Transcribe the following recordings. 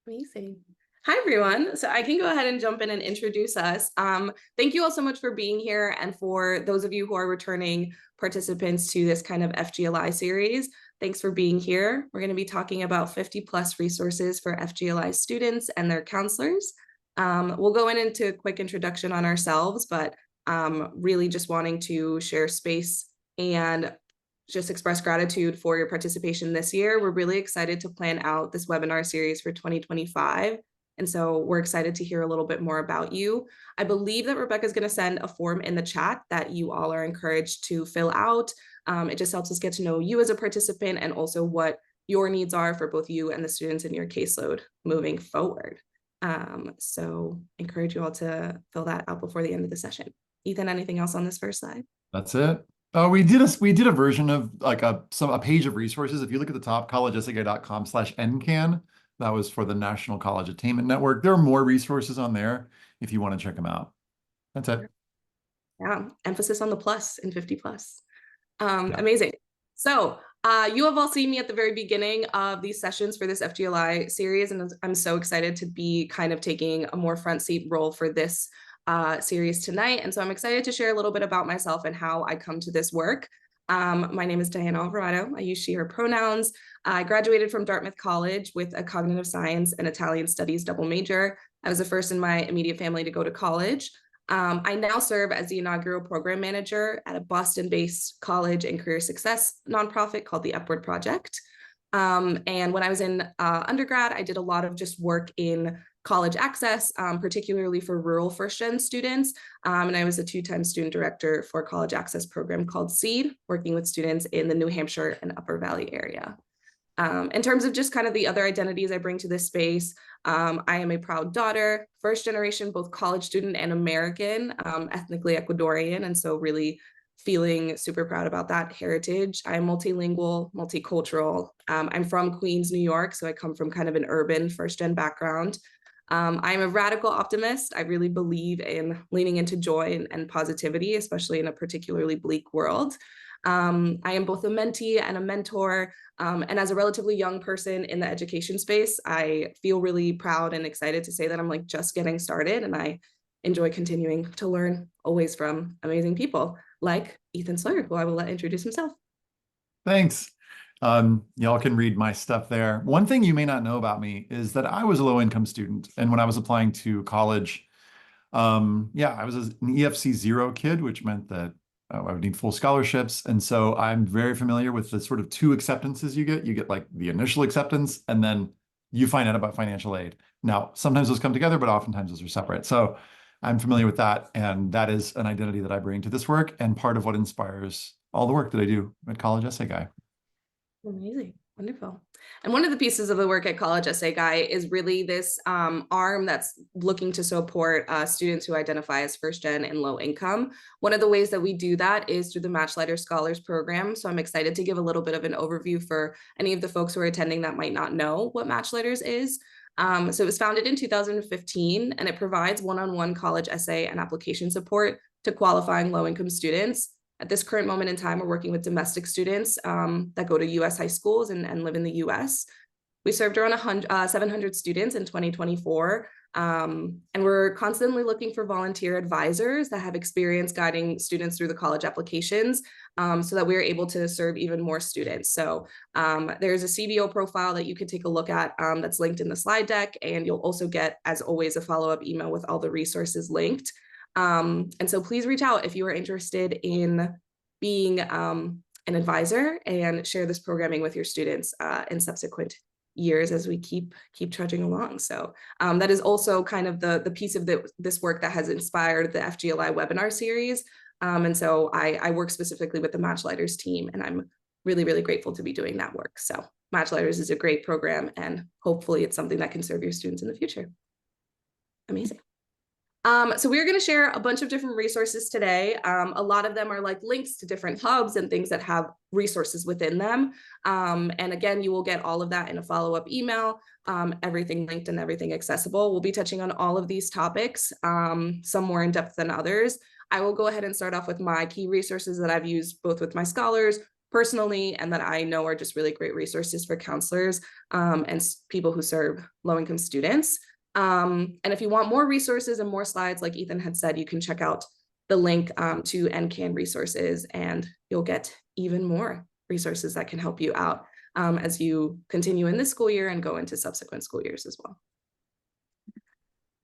Amazing. Hi, everyone. So I can go ahead and jump in and introduce us. Thank you all so much for being here. And for those of you who are returning participants to this kind of FGLI series, thanks for being here. We're going to be talking about 50 plus resources for FGLI students and their counselors. We'll go into a quick introduction on ourselves, but really just wanting to share space and just express gratitude for your participation this year. We're really excited to plan out this webinar series for 2025. And so we're excited to hear a little bit more about you. I believe that Rebecca is going to send a form in the chat that you all are encouraged to fill out. It just helps us get to know you as a participant and also what your needs are for both you and the students in your caseload moving forward. So encourage you all to fill that out before the end of the session. Ethan, anything else on this first slide? That's it. Oh, we did a version of like a page of resources. If you look at the top, collegeessayguy.com/NCAN, that was for the National College Attainment Network. There are more resources on there if you want to check them out. That's it. Yeah, emphasis on the plus in 50 plus. Yeah. Amazing. So you have all seen me at the very beginning of these sessions for this FGLI series, and I'm so excited to be kind of taking a more front seat role for this series tonight. And so I'm excited to share a little bit about myself and how I come to this work. My name is Diana Alvarado. I use she, her pronouns. I graduated from Dartmouth College with a cognitive science and Italian studies double major. I was the first in my immediate family to go to college. I now serve as the inaugural program manager at a Boston-based college and career success nonprofit called the Upward Project. And when I was in undergrad, I did a lot of just work in college access, particularly for rural first-gen students. And I was a two-time student director for a college access program called SEED, working with students in the New Hampshire and Upper Valley area. In terms of just kind of the other identities I bring to this space, I am a proud daughter, first generation, both college student and American, ethnically Ecuadorian, and so really feeling super proud about that heritage. I'm multilingual, multicultural. I'm from Queens, New York, so I come from kind of an urban first-gen background. I'm a radical optimist. I really believe in leaning into joy and positivity, especially in a particularly bleak world. I am both a mentee and a mentor. And as a relatively young person in the education space, I feel really proud and excited to say that I'm like just getting started, and I enjoy continuing to learn always from amazing people like Ethan Sawyer, who I will let introduce himself. Thanks. Y'all can read my stuff there. One thing you may not know about me is that I was a low-income student. And when I was applying to college, yeah, I was an EFC 0 kid, which meant that I would need full scholarships. And so I'm very familiar with the sort of two acceptances you get. You get like the initial acceptance, and then you find out about financial aid. Now, sometimes those come together, but oftentimes those are separate. So I'm familiar with that. And that is an identity that I bring to this work and part of what inspires all the work that I do at College Essay Guy. Amazing. Wonderful. And one of the pieces of the work at College Essay Guy is really this arm that's looking to support students who identify as first gen and low income. One of the ways that we do that is through the Matchleiter Scholars Program. So I'm excited to give a little bit of an overview for any of the folks who are attending that might not know what Matchleiters is. So it was founded in 2015, and it provides one-on-one college essay and application support to qualifying low-income students. At this current moment in time, we're working with domestic students that go to U.S. high schools and live in the U.S. We served around 700 students in 2024, and we're constantly looking for volunteer advisors that have experience guiding students through the college applications so that we're able to serve even more students. So there's a CBO profile that you could take a look at that's linked in the slide deck, and you'll also get, as always, a follow-up email with all the resources linked. And so please reach out if you are interested in being an advisor and share this programming with your students in subsequent years as we keep trudging along. So that is also kind of the piece of this work that has inspired the FGLI webinar series. And so I work specifically with the Matchleiters team, and I'm really, really grateful to be doing that work. So Matchleiters is a great program, and hopefully it's something that can serve your students in the future. Amazing. So we're going to share a bunch of different resources today. A lot of them are like links to different hubs and things that have resources within them. And again, you will get all of that in a follow-up email, everything linked and everything accessible. We'll be touching on all of these topics, some more in depth than others. I will go ahead and start off with my key resources that I've used both with my scholars, personally and that I know are just really great resources for counselors and people who serve low-income students. And if you want more resources and more slides, like Ethan had said, you can check out the link to NCAN resources, and you'll get even more resources that can help you out as you continue in this school year and go into subsequent school years as well.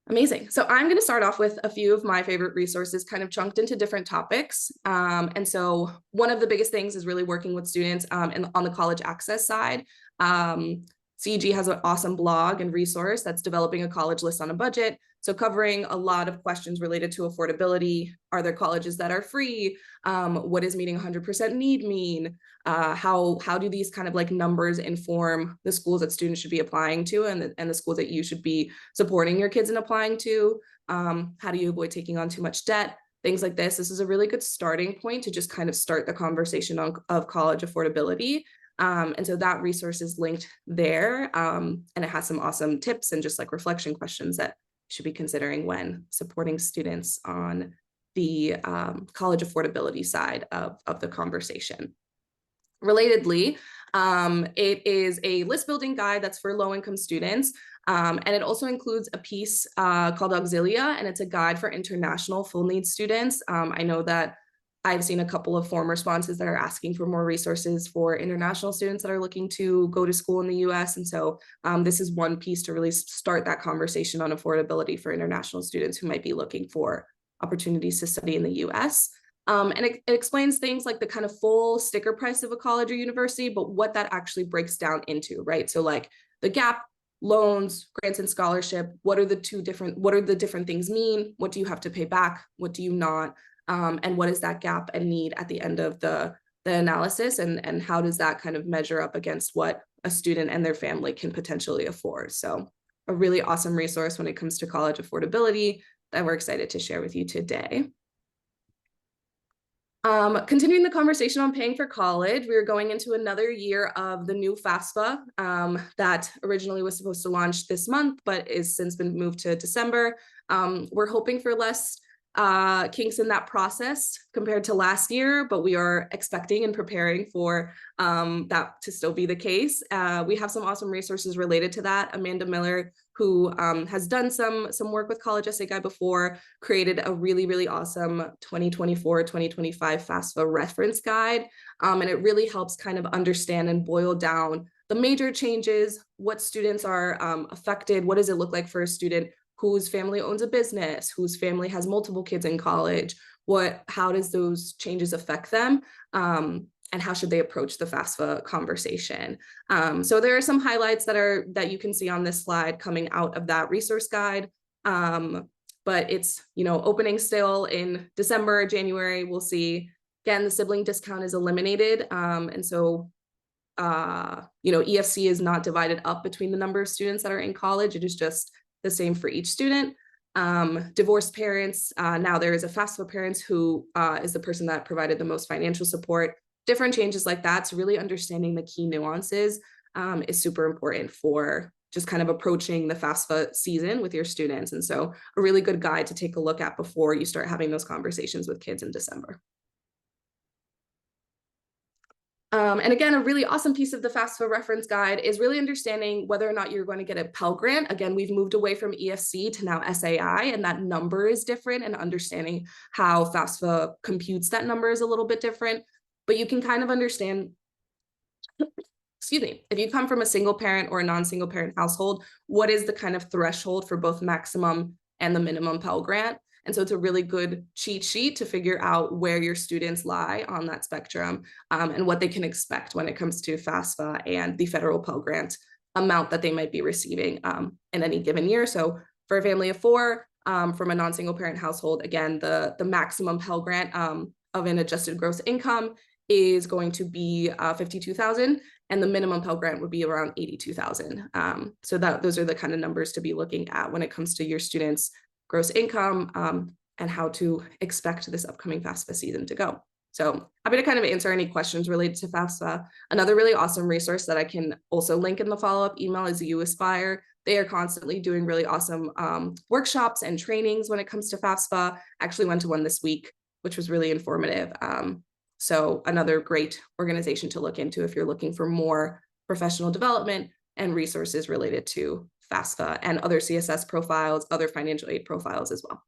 Amazing. So I'm going to start off with a few of my favorite resources kind of chunked into different topics. And so one of the biggest things is really working with students and on the college access side. CEG has an awesome blog and resource that's developing a college list on a budget. So covering a lot of questions related to affordability. Are there colleges that are free? What does meeting 100% need mean? How do these kind of like numbers inform the schools that students should be applying to and the schools that you should be supporting your kids in applying to? How do you avoid taking on too much debt? Things like this. This is a really good starting point to just kind of start the conversation of college affordability. And so that resource is linked there. And it has some awesome tips and just like reflection questions that you should be considering when supporting students on the college affordability side of the conversation. Relatedly, it is a list building guide that's for low-income students. And it also includes a piece called Auxilia, and it's a guide for international full needs students. I know that I've seen a couple of form responses that are asking for more resources for international students that are looking to go to school in the US. And so this is one piece to really start that conversation on affordability for international students who might be looking for opportunities to study in the US. And it explains things like the kind of full sticker price of a college or university, but what that actually breaks down into, right? So like the gap, loans, grants and scholarship, what are the different things mean? What do you have to pay back? What do you not? And what is that gap and need at the end of the analysis, and how does that kind of measure up against what a student and their family can potentially afford? So a really awesome resource when it comes to college affordability that we're excited to share with you today. Continuing the conversation on paying for college, we are going into another year of the new FAFSA that originally was supposed to launch this month, but is since been moved to December. We're hoping for less kinks in that process compared to last year, but we are expecting and preparing for that to still be the case. We have some awesome resources related to that. Amanda Miller, who has done some work with College Essay Guide before, created a really awesome 2024-2025 FAFSA reference guide. And it really helps kind of understand and boil down the major changes, what students are affected, what does it look like for a student whose family owns a business, whose family has multiple kids in college, how does those changes affect them? And how should they approach the FAFSA conversation? So there are some highlights that you can see on this slide coming out of that resource guide. But it's, opening still in December, January, we'll see. Again, the sibling discount is eliminated. And so, EFC is not divided up between the number of students that are in college. It is just the same for each student. Divorced parents, now there is a FAFSA parents who is the person that provided the most financial support. Different changes like that, so really understanding the key nuances is super important for just kind of approaching the FAFSA season with your students. And so a really good guide to take a look at before you start having those conversations with kids in December. And again, a really awesome piece of the FAFSA reference guide is really understanding whether or not you're going to get a Pell Grant. Again, we've moved away from EFC to now SAI, and that number is different, and understanding how FAFSA computes that number is a little bit different. But you can kind of understand, excuse me, if you come from a single parent or a non-single parent household, what is the kind of threshold for both maximum and the minimum Pell Grant? And so it's a really good cheat sheet to figure out where your students lie on that spectrum and what they can expect when it comes to FAFSA and the federal Pell Grant amount that they might be receiving in any given year. So for a family of 4 from a non-single parent household, again, the maximum Pell Grant of an adjusted gross income is going to be $52,000, and the minimum Pell Grant would be around $82,000. So those are the kind of numbers to be looking at when it comes to your students' gross income and how to expect this upcoming FAFSA season to go. So happy to kind of answer any questions related to FAFSA. Another really awesome resource that I can also link in the follow-up email is You Aspire. They are constantly doing really awesome workshops and trainings when it comes to FAFSA. I actually went to one this week, which was really informative. So another great organization to look into if you're looking for more professional development and resources related to FAFSA and other CSS profiles, other financial aid profiles as well.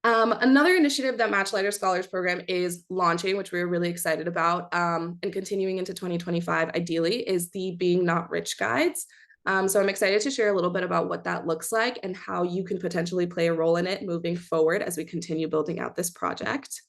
Another initiative that Matchlighter Scholars Program is launching, which we're really excited about, and continuing into 2025 ideally, is the Being Not Rich Guides. So I'm excited to share a little bit about what that looks like and how you can potentially play a role in it moving forward as we continue building out this project.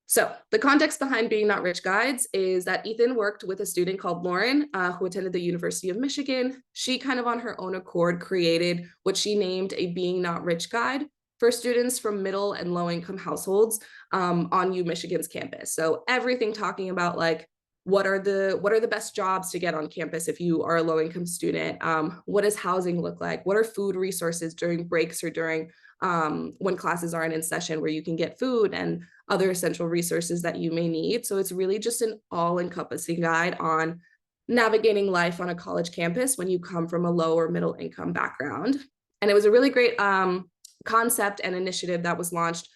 So the context behind Being Not Rich Guides is that Ethan worked with a student called Lauren, who attended the University of Michigan. She kind of on her own accord created what she named a Being Not Rich Guide for students from middle and low income households on U Michigan's campus. So everything talking about like, what are the best jobs to get on campus if you are a low income student? What does housing look like? What are food resources during breaks or during when classes aren't in session where you can get food and other essential resources that you may need. So it's really just an all-encompassing guide on navigating life on a college campus when you come from a low or middle income background. And it was a really great concept and initiative that was launched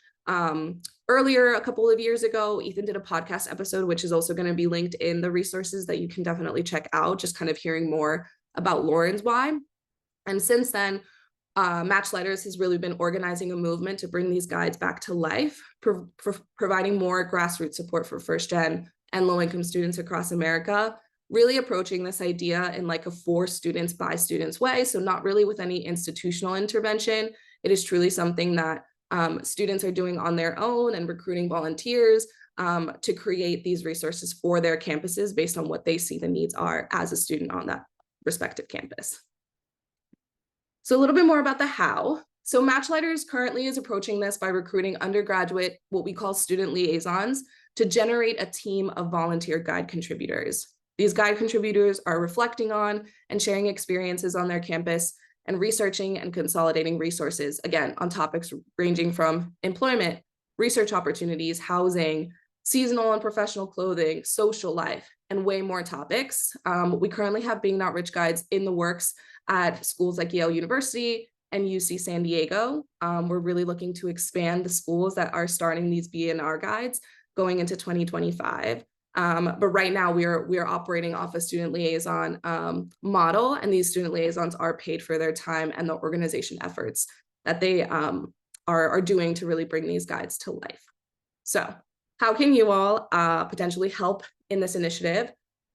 earlier a couple of years ago. Ethan did a podcast episode, which is also going to be linked in the resources that you can definitely check out, just kind of hearing more about Lauren's why. And since then, Matchlighters has really been organizing a movement to bring these guides back to life, providing more grassroots support for first-gen and low-income students across America, really approaching this idea in like a for students by students way. So not really with any institutional intervention. It is truly something that students are doing on their own and recruiting volunteers to create these resources for their campuses based on what they see the needs are as a student on that respective campus. So a little bit more about the how. So Matchlighters currently is approaching this by recruiting undergraduate, what we call student liaisons, to generate a team of volunteer guide contributors. These guide contributors are reflecting on and sharing experiences on their campus and researching and consolidating resources, again, on topics ranging from employment, research opportunities, housing, seasonal and professional clothing, social life, and way more topics. We currently have Being Not Rich guides in the works at schools like Yale University and UC San Diego. We're really looking to expand the schools that are starting these BNR guides going into 2025. But right now we are operating off a student liaison model, and these student liaisons are paid for their time and the organization efforts that they are doing to really bring these guides to life. So how can you all potentially help in this initiative?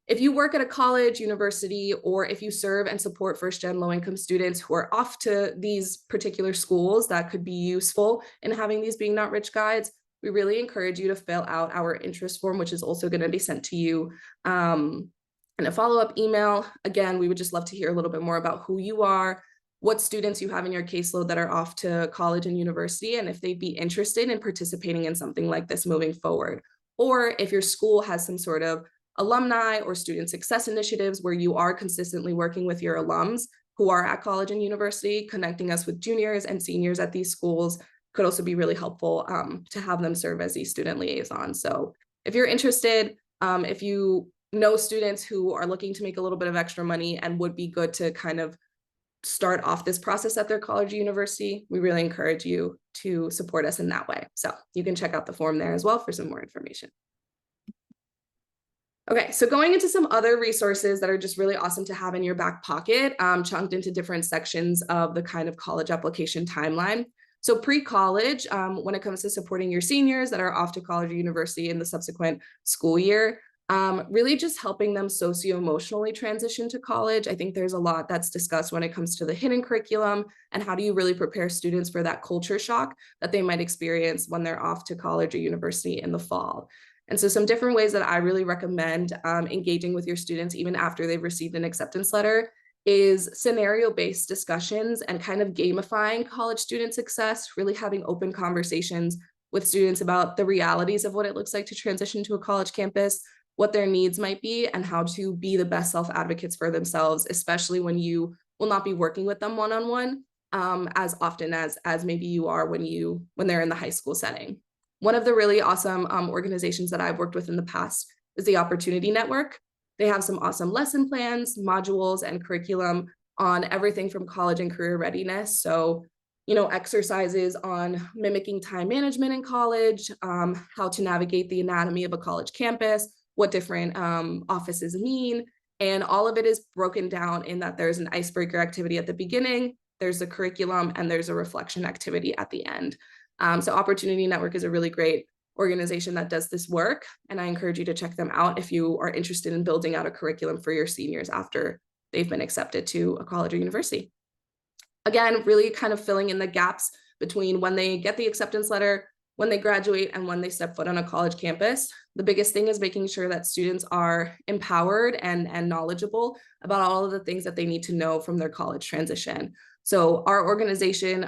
If you work at a college, university, or if you serve and support first-gen low-income students who are off to these particular schools that could be useful in having these Being Not Rich guides, we really encourage you to fill out our interest form, which is also going to be sent to you in a follow-up email. Again, we would just love to hear a little bit more about who you are, what students you have in your caseload that are off to college and university, and if they'd be interested in participating in something like this moving forward. Or if your school has some sort of alumni or student success initiatives where you are consistently working with your alums who are at college and university, connecting us with juniors and seniors at these schools could also be really helpful to have them serve as these student liaisons. So if you're interested, if you know students who are looking to make a little bit of extra money and would be good to kind of start off this process at their college or university, we really encourage you to support us in that way. So you can check out the form there as well for some more information. Okay, so going into some other resources that are just really awesome to have in your back pocket, chunked into different sections of the kind of college application timeline. So pre-college, when it comes to supporting your seniors that are off to college or university in the subsequent school year, really just helping them socio-emotionally transition to college. I think there's a lot that's discussed when it comes to the hidden curriculum and how do you really prepare students for that culture shock that they might experience when they're off to college or university in the fall. And so some different ways that I really recommend engaging with your students even after they've received an acceptance letter is scenario-based discussions and kind of gamifying college student success, really having open conversations with students about the realities of what it looks like to transition to a college campus, what their needs might be, and how to be the best self-advocates for themselves, especially when you will not be working with them one-on-one as often as maybe you are when they're in the high school setting. One of the really awesome organizations that I've worked with in the past is the Opportunity Network. They have some awesome lesson plans, modules, and curriculum on everything from college and career readiness. So exercises on mimicking time management in college, how to navigate the anatomy of a college campus, what different offices mean. And all of it is broken down in that there's an icebreaker activity at the beginning, there's a curriculum, and there's a reflection activity at the end. So Opportunity Network is a really great organization that does this work, and I encourage you to check them out if you are interested in building out a curriculum for your seniors after they've been accepted to a college or university. Again, really kind of filling in the gaps between when they get the acceptance letter, when they graduate, and when they step foot on a college campus. The biggest thing is making sure that students are empowered and knowledgeable about all of the things that they need to know from their college transition. So our organization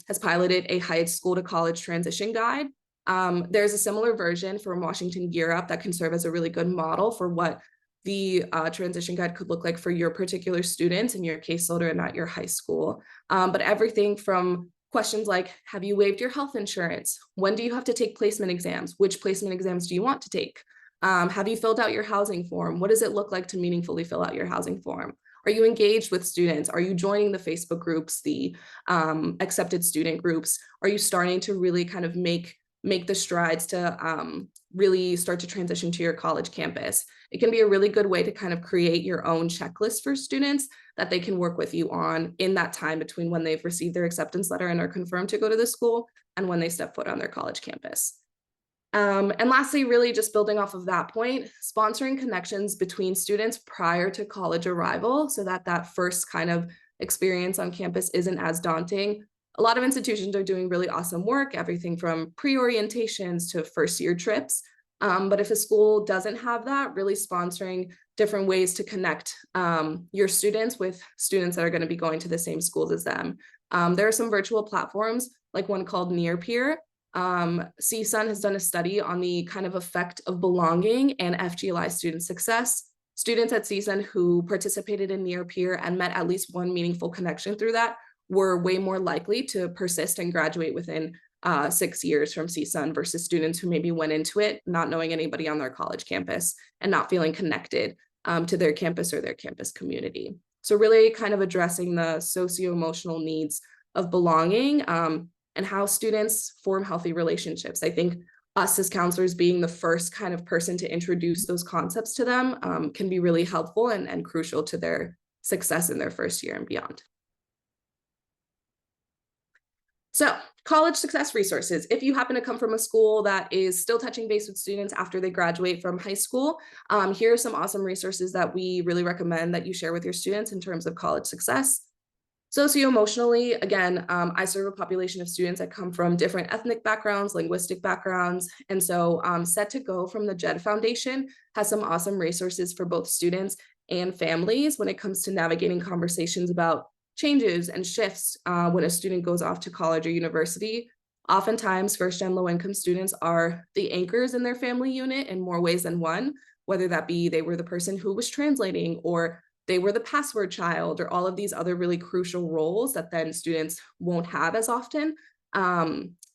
has piloted a high school to college transition guide. There's a similar version from Washington Gear Up that can serve as a really good model for what the transition guide could look like for your particular students in your caseload and at your high school. But everything from questions like, have you waived your health insurance? When do you have to take placement exams? Which placement exams do you want to take? Have you filled out your housing form? What does it look like to meaningfully fill out your housing form? Are you engaged with students? Are you joining the Facebook groups, the accepted student groups? Are you starting to really kind of make the strides to really start to transition to your college campus? It can be a really good way to kind of create your own checklist for students that they can work with you on in that time between when they've received their acceptance letter and are confirmed to go to the school and when they step foot on their college campus. And lastly, really just building off of that point, sponsoring connections between students prior to college arrival so that that first kind of experience on campus isn't as daunting. A lot of institutions are doing really awesome work, everything from pre-orientations to first-year trips. But if a school doesn't have that, really sponsoring different ways to connect your students with students that are going to be going to the same schools as them. There are some virtual platforms, like one called Near Peer. CSUN has done a study on the kind of effect of belonging and FGLI student success. Students at CSUN who participated in Near Peer and met at least one meaningful connection through that were way more likely to persist and graduate within 6 years from CSUN versus students who maybe went into it not knowing anybody on their college campus and not feeling connected to their campus or their campus community. So really kind of addressing the socio-emotional needs of belonging and how students form healthy relationships. I think us as counselors being the first kind of person to introduce those concepts to them can be really helpful and crucial to their success in their first year and beyond. So college success resources. If you happen to come from a school that is still touching base with students after they graduate from high school, here are some awesome resources that we really recommend that you share with your students in terms of college success. Socio-emotionally, again, I serve a population of students that come from different ethnic backgrounds, linguistic backgrounds, and so Set to Go from the JED Foundation has some awesome resources for both students and families when it comes to navigating conversations about changes and shifts when a student goes off to college or university. Oftentimes, first-gen low-income students are the anchors in their family unit in more ways than one, whether that be they were the person who was translating or they were the password child or all of these other really crucial roles that then students won't have as often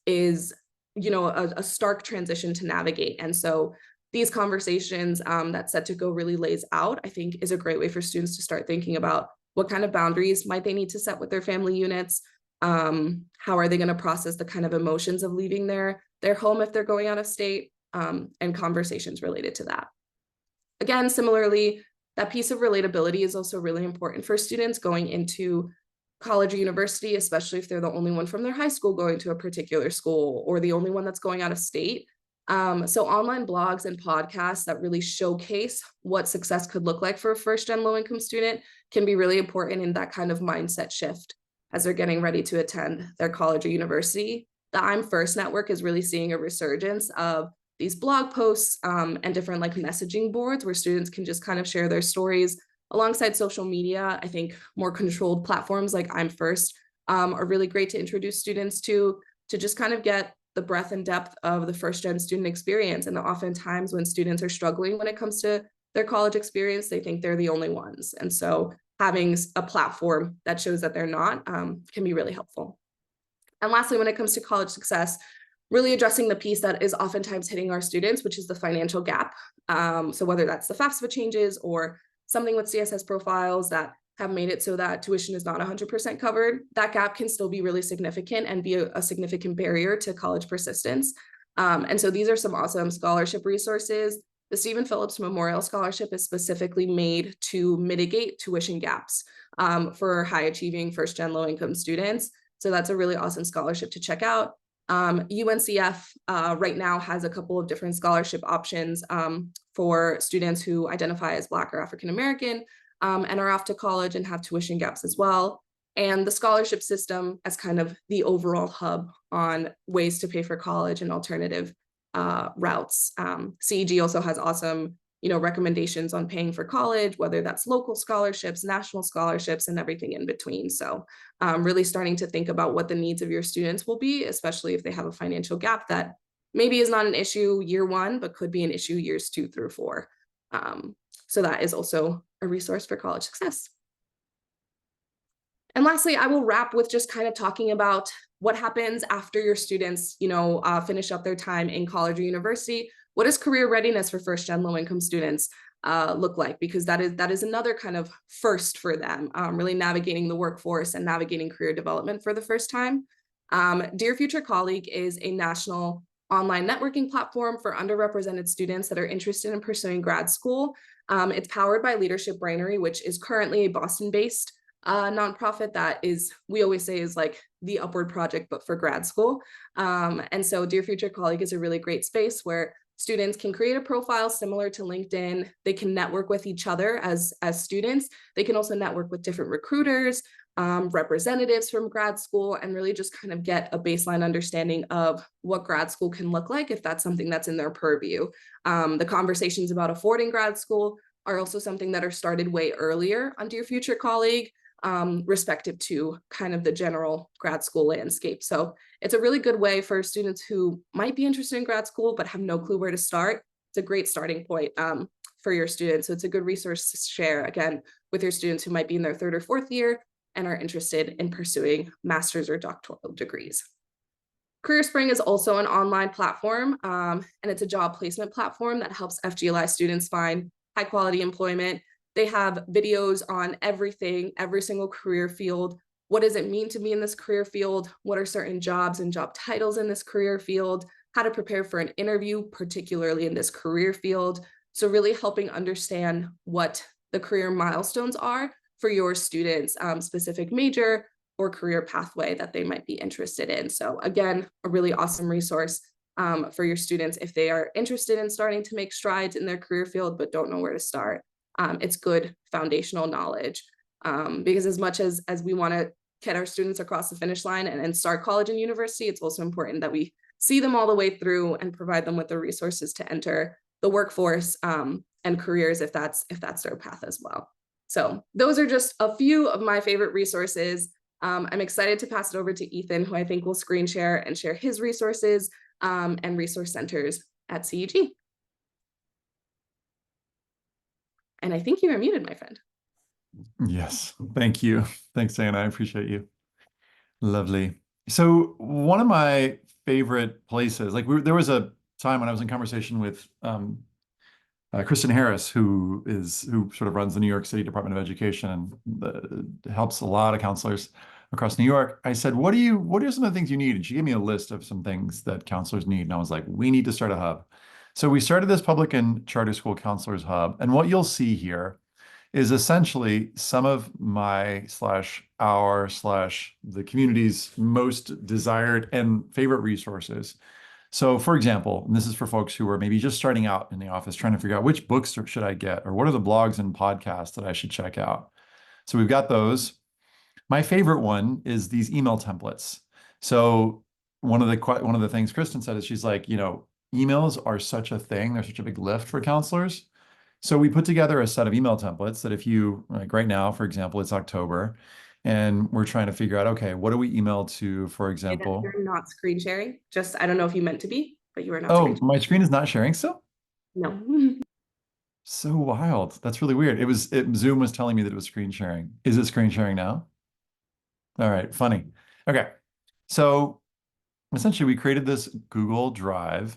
is, a stark transition to navigate. And so these conversations that Set to Go really lays out, I think is a great way for students to start thinking about what kind of boundaries might they need to set with their family units? How are they going to process the kind of emotions of leaving their home if they're going out of state, and conversations related to that. Again, similarly, that piece of relatability is also really important for students going into college or university, especially if they're the only one from their high school going to a particular school or the only one that's going out of state. So online blogs and podcasts that really showcase what success could look like for a first-gen low-income student can be really important in that kind of mindset shift as they're getting ready to attend their college or university. The I'm First network is really seeing a resurgence of these blog posts and different messaging boards where students can just kind of share their stories alongside social media. I think more controlled platforms like I'm First are really great to introduce students to just kind of get the breadth and depth of the first-gen student experience. And oftentimes when students are struggling when it comes to their college experience, they think they're the only ones. And so having a platform that shows that they're not can be really helpful. And lastly, when it comes to college success, really addressing the piece that is oftentimes hitting our students, which is the financial gap. So whether that's the FAFSA changes or something with CSS profiles that have made it so that tuition is not 100% covered, that gap can still be really significant and be a significant barrier to college persistence. And so these are some awesome scholarship resources. The Stephen Phillips Memorial Scholarship is specifically made to mitigate tuition gaps for high achieving first gen low income students. So that's a really awesome scholarship to check out. UNCF right now has a couple of different scholarship options for students who identify as Black or African American and are off to college and have tuition gaps as well. And the scholarship system as kind of the overall hub on ways to pay for college and alternative routes. CEG also has awesome, recommendations on paying for college, whether that's local scholarships, national scholarships, and everything in between. So really starting to think about what the needs of your students will be, especially if they have a financial gap that maybe is not an issue year one, but could be an issue years 2 through 4. So that is also a resource for college success. And lastly, I will wrap with just kind of talking about what happens after your students, finish up their time in college or university. What does career readiness for first-gen low-income students look like? Because that is another kind of first for them, really navigating the workforce and navigating career development for the first time. Dear Future Colleague is a national online networking platform for underrepresented students that are interested in pursuing grad school. It's powered by Leadership Brainery, which is currently a Boston-based nonprofit that we always say is like the Upward Project, but for grad school. And so Dear Future Colleague is a really great space where students can create a profile similar to LinkedIn. They can network with each other as students. They can also network with different recruiters, representatives from grad school, and really just kind of get a baseline understanding of what grad school can look like if that's something that's in their purview. The conversations about affording grad school are also something that are started way earlier on Dear Future Colleague, respective to kind of the general grad school landscape. So it's a really good way for students who might be interested in grad school but have no clue where to start. It's a great starting point for your students. So it's a good resource to share, again, with your students who might be in their 3rd or 4th year and are interested in pursuing master's or doctoral degrees. Career Spring is also an online platform, and it's a job placement platform that helps FGLI students find high quality employment. They have videos on everything, every single career field. What does it mean to be in this career field? What are certain jobs and job titles in this career field? How to prepare for an interview, particularly in this career field. So really helping understand what the career milestones are for your students' specific major or career pathway that they might be interested in. So again, a really awesome resource for your students if they are interested in starting to make strides in their career field but don't know where to start. It's good foundational knowledge because as much as we want to get our students across the finish line and start college and university, it's also important that we see them all the way through and provide them with the resources to enter the workforce and careers if that's their path as well. So those are just a few of my favorite resources. I'm excited to pass it over to Ethan, who I think will screen share and share his resources and resource centers at CEG. And I think you are muted, my friend. Yes, thank you. Thanks, Anna. I appreciate you. Lovely. So one of my favorite places, there was a time when I was in conversation with Kristen Harris, who sort of runs the New York City Department of Education and helps a lot of counselors across New York. I said, what are some of the things you need? And she gave me a list of some things that counselors need. And I was like, we need to start a hub. So we started this public and charter school counselors hub. And what you'll see here is essentially some of my /our/the community's most desired and favorite resources. So for example, and this is for folks who are maybe just starting out in the office, trying to figure out which books should I get, or what are the blogs and podcasts that I should check out. So we've got those. My favorite one is these email templates. So one of the things Kristen said is she's like, emails are such a thing. They're such a big lift for counselors. So we put together a set of email templates that if you, like right now, for example, it's October, and we're trying to figure out, okay, what do we email to, for example? You're not screen sharing. I don't know if you meant to be, but you were not. Oh, my screen is not sharing still? No. So wild. That's really weird. Zoom was telling me that it was screen sharing. Is it screen sharing now? All right, funny. Okay. So essentially we created this Google Drive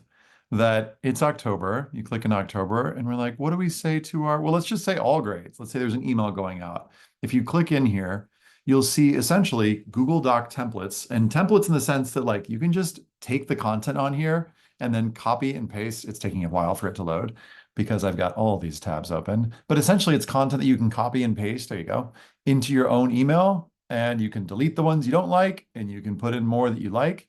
that it's October. You click in October and we're like, what do we say to our, well, let's just say all grades. Let's say there's an email going out. If you click in here, you'll see essentially Google Doc templates, and templates in the sense that like you can just take the content on here and then copy and paste. It's taking a while for it to load because I've got all these tabs open, but essentially it's content that you can copy and paste, there you go, into your own email, and you can delete the ones you don't like and you can put in more that you like,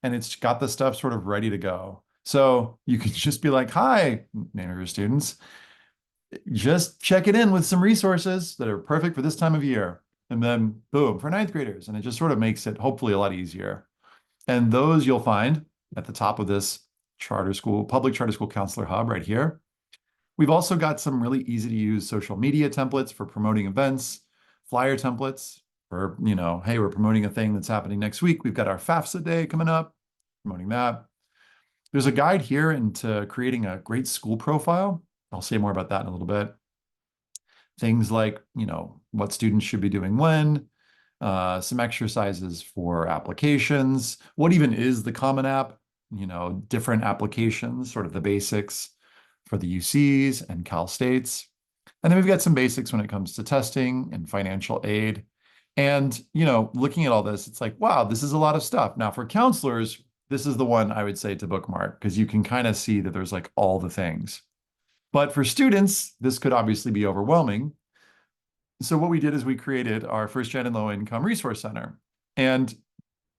and it's got the stuff sort of ready to go. So you could just be like, hi, name of your students, just check it in with some resources that are perfect for this time of year. And then boom, for ninth graders. And it just sort of makes it hopefully a lot easier. And those you'll find at the top of this charter school, public charter school counselor hub right here. We've also got some really easy to use social media templates for promoting events, flyer templates for, you know, hey, we're promoting a thing that's happening next week. We've got our FAFSA day coming up, promoting that. There's a guide here into creating a great school profile. I'll say more about that in a little bit. Things like, you know, what students should be doing when, some exercises for applications. What even is the Common App? You know, different applications, sort of the basics for the UCs and Cal States. And then we've got some basics when it comes to testing and financial aid. And, you know, looking at all this, it's like, wow, this is a lot of stuff. Now for counselors, this is the one I would say to bookmark because you can kind of see that there's like all the things. But for students, this could obviously be overwhelming. So what we did is we created our First Gen and Low Income Resource Center. And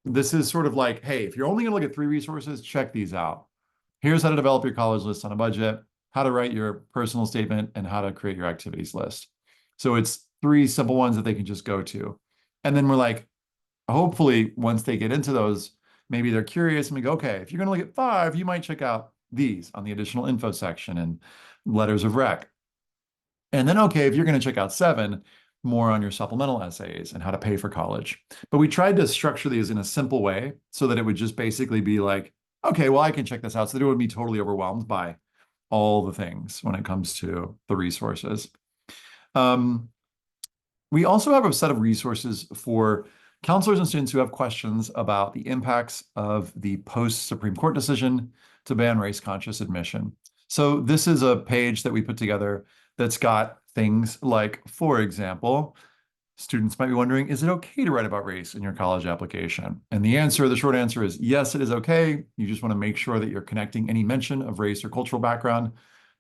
this is sort of like, hey, if you're only going to look at 3 resources, check these out. Here's how to develop your college list on a budget, how to write your personal statement, and how to create your activities list. So it's 3 simple ones that they can just go to. And then we're like, hopefully, once they get into those, maybe they're curious and we go, okay, if you're going to look at 5, you might check out these on the additional info section and letters of rec. And then, okay, if you're going to check out 7, more on your supplemental essays and how to pay for college. But we tried to structure these in a simple way so that it would just basically be like, okay, well, I can check this out, so that it would be totally overwhelmed by all the things when it comes to the resources. We also have a set of resources for counselors and students who have questions about the impacts of the post-Supreme Court decision to ban race-conscious admission. So this is a page that we put together that's got things like, for example, students might be wondering, is it okay to write about race in your college application? And the short answer is yes, it is okay. You just want to make sure that you're connecting any mention of race or cultural background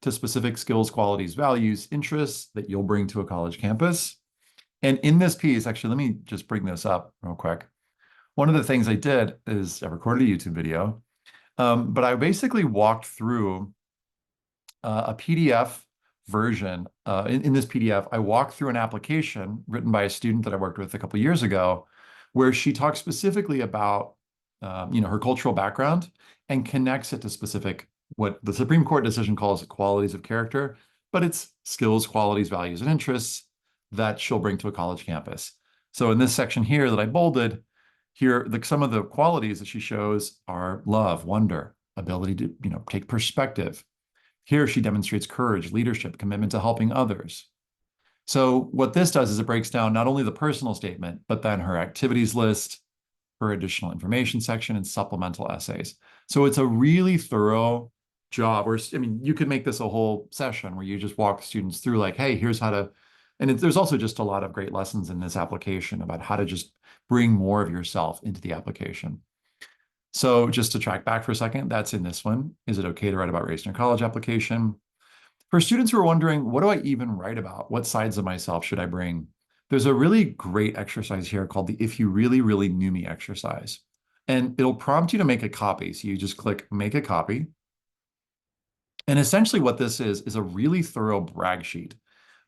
to specific skills, qualities, values, interests that you'll bring to a college campus. And in this piece, actually, let me just bring this up real quick. One of the things I did is I recorded a YouTube video, but I basically walked through a PDF version. In this PDF, I walked through an application written by a student that I worked with a couple of years ago, where she talks specifically about her cultural background and connects it to specific, what the Supreme Court decision calls qualities of character, but it's skills, qualities, values, and interests that she'll bring to a college campus. So in this section here that I bolded, here, some of the qualities that she shows are love, wonder, ability to, take perspective. Here she demonstrates courage, leadership, commitment to helping others. So what this does is it breaks down not only the personal statement, but then her activities list, her additional information section, and supplemental essays. So it's a really thorough job. Or, you could make this a whole session where you just walk students through like, hey, here's how to, and there's also just a lot of great lessons in this application about how to just bring more of yourself into the application. So just to track back for a second, that's in this one. Is it okay to write about race in your college application? For students who are wondering, what do I even write about? What sides of myself should I bring? There's a really great exercise here called the If You Really, Really Knew Me exercise. And it'll prompt you to make a copy. So you just click Make a Copy. And essentially what this is a really thorough brag sheet.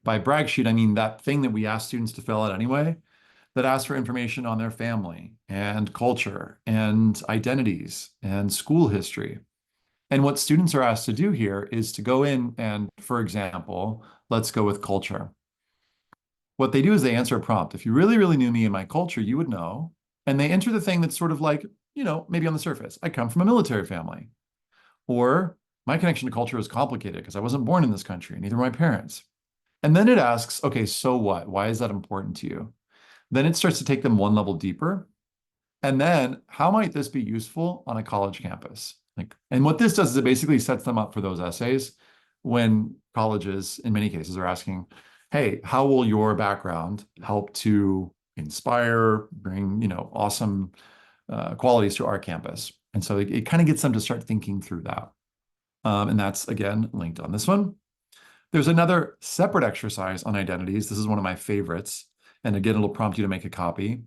By brag sheet, I mean that thing that we ask students to fill out anyway, that asks for information on their family and culture and identities and school history. And what students are asked to do here is to go in and, for example, let's go with culture. What they do is they answer a prompt. If you really, really knew me and my culture, you would know. And they enter the thing that's sort of like, maybe on the surface. I come from a military family. Or my connection to culture is complicated because I wasn't born in this country, neither were my parents. And then it asks, okay, so what? Why is that important to you? Then it starts to take them one level deeper. And then how might this be useful on a college campus? And what this does is it basically sets them up for those essays when colleges, in many cases, are asking, hey, how will your background help to inspire, bring, awesome qualities to our campus? And so it kind of gets them to start thinking through that. And that's, again, linked on this one. There's another separate exercise on identities. This is one of my favorites. And again, it'll prompt you to make a copy.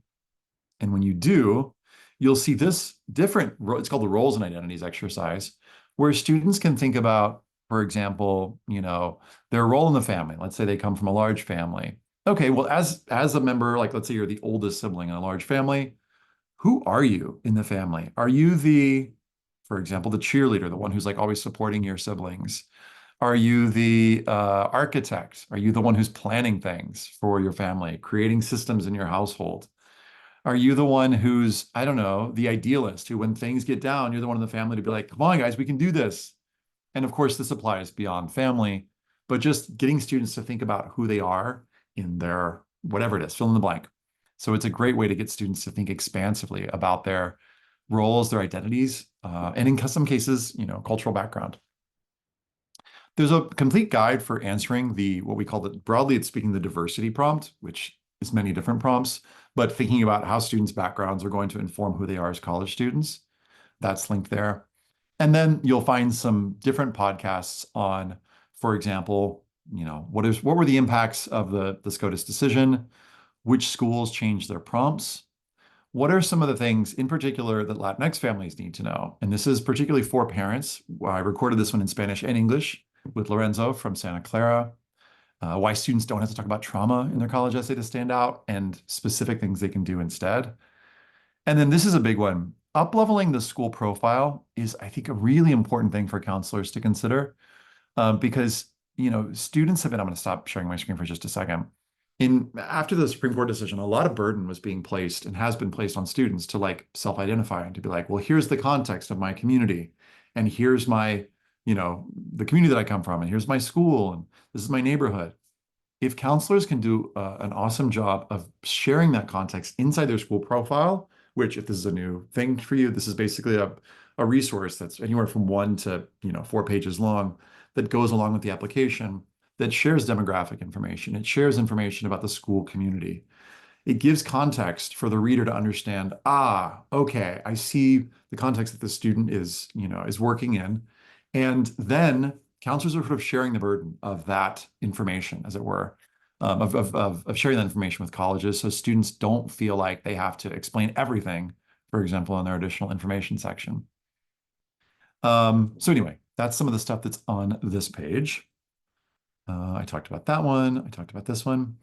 And when you do, you'll see this different, it's called the roles and identities exercise, where students can think about, for example, their role in the family. Let's say they come from a large family. Okay, well, as a member, like let's say you're the oldest sibling in a large family, who are you in the family? Are you for example, the cheerleader, the one who's like always supporting your siblings? Are you the architect? Are you the one who's planning things for your family, creating systems in your household? Are you the one who's, I don't know, the idealist who, when things get down, you're the one in the family to be like, come on, guys, we can do this. And of course, this applies beyond family, but just getting students to think about who they are in their, whatever it is, fill in the blank. So it's a great way to get students to think expansively about their roles, their identities, and in some cases, cultural background. There's a complete guide for answering what we call broadly it's speaking, the diversity prompt, which is many different prompts, but thinking about how students' backgrounds are going to inform who they are as college students. That's linked there. And then you'll find some different podcasts on, for example, what were the impacts of the SCOTUS decision? Which schools changed their prompts? What are some of the things in particular that Latinx families need to know? And this is particularly for parents. I recorded this one in Spanish and English with Lorenzo from Santa Clara. Why students don't have to talk about trauma in their college essay to stand out, and specific things they can do instead. And then this is a big one. Up-leveling the school profile is, I think, a really important thing for counselors to consider because, students have been, I'm going to stop sharing my screen for just a second. After the Supreme Court decision, a lot of burden was being placed and has been placed on students to like self-identify and to be like, well, here's the context of my community, and here's my, the community that I come from, and here's my school, and this is my neighborhood. If counselors can do an awesome job of sharing that context inside their school profile, which if this is a new thing for you, this is basically a resource that's anywhere from 1 to 4 pages long that goes along with the application, that shares demographic information. It shares information about the school community. It gives context for the reader to understand, okay, I see the context that the student is working in. And then counselors are sort of sharing the burden of that information, as it were, of sharing that information with colleges, so students don't feel like they have to explain everything, for example, in their additional information section. So anyway, that's some of the stuff that's on this page. I talked about that one. I talked about this one.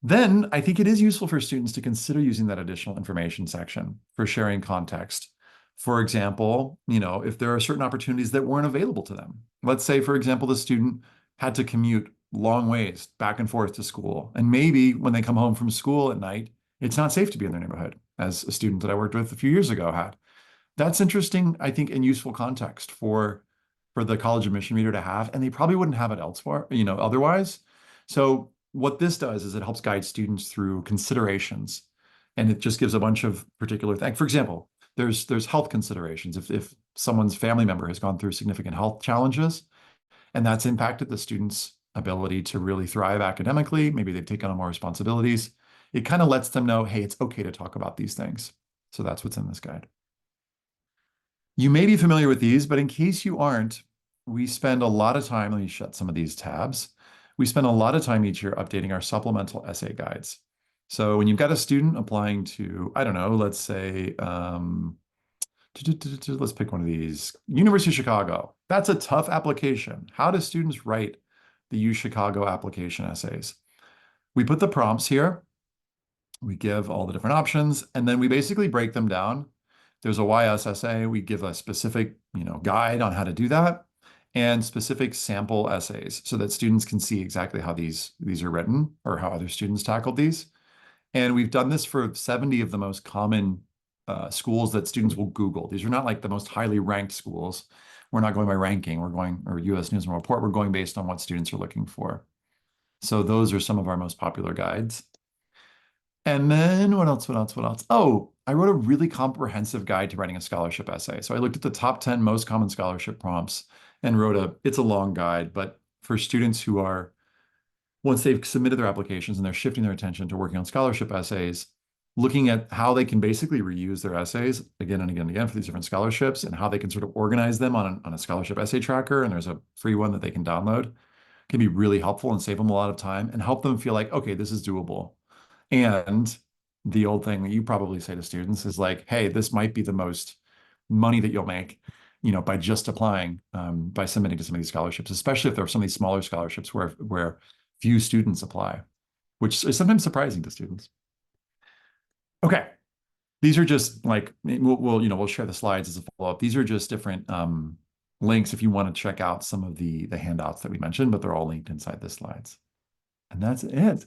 Then I think it is useful for students to consider using that additional information section for sharing context. For example, if there are certain opportunities that weren't available to them. Let's say, for example, the student had to commute long ways back and forth to school. And maybe when they come home from school at night, it's not safe to be in their neighborhood, as a student that I worked with a few years ago had. That's interesting, I think, and useful context for the college admission reader to have, and they probably wouldn't have it elsewhere, otherwise. So what this does is it helps guide students through considerations, and it just gives a bunch of particular things. For example, there's health considerations. If someone's family member has gone through significant health challenges, and that's impacted the student's ability to really thrive academically, maybe they've taken on more responsibilities, it kind of lets them know, hey, it's okay to talk about these things. So that's what's in this guide. You may be familiar with these, but in case you aren't, we spend a lot of time, let me shut some of these tabs. We spend a lot of time each year updating our supplemental essay guides. So when you've got a student applying to, I don't know, let's say, let's pick one of these, University of Chicago. That's a tough application. How do students write the U Chicago application essays? We put the prompts here. We give all the different options, and then we basically break them down. There's a YS essay. We give a specific, guide on how to do that, and specific sample essays so that students can see exactly how these are written or how other students tackled these. And we've done this for 70 of the most common schools that students will Google. These are not like the most highly ranked schools. We're not going by ranking. We're going, or US News and World Report, we're going based on what students are looking for. So those are some of our most popular guides. And then what else? What else? What else? Oh, I wrote a really comprehensive guide to writing a scholarship essay. So I looked at the top 10 most common scholarship prompts and wrote it's a long guide, but for students who are, once they've submitted their applications and they're shifting their attention to working on scholarship essays, looking at how they can basically reuse their essays again and again and again for these different scholarships and how they can sort of organize them on a scholarship essay tracker. And there's a free one that they can download, can be really helpful and save them a lot of time and help them feel like, okay, this is doable. And the old thing that you probably say to students is like, hey, this might be the most money that you'll make, by just applying, by submitting to some of these scholarships, especially if there are some of these smaller scholarships where few students apply, which is sometimes surprising to students. Okay. These are just like, we'll share the slides as a follow-up. These are just different links if you want to check out some of the handouts that we mentioned, but they're all linked inside the slides. And that's it.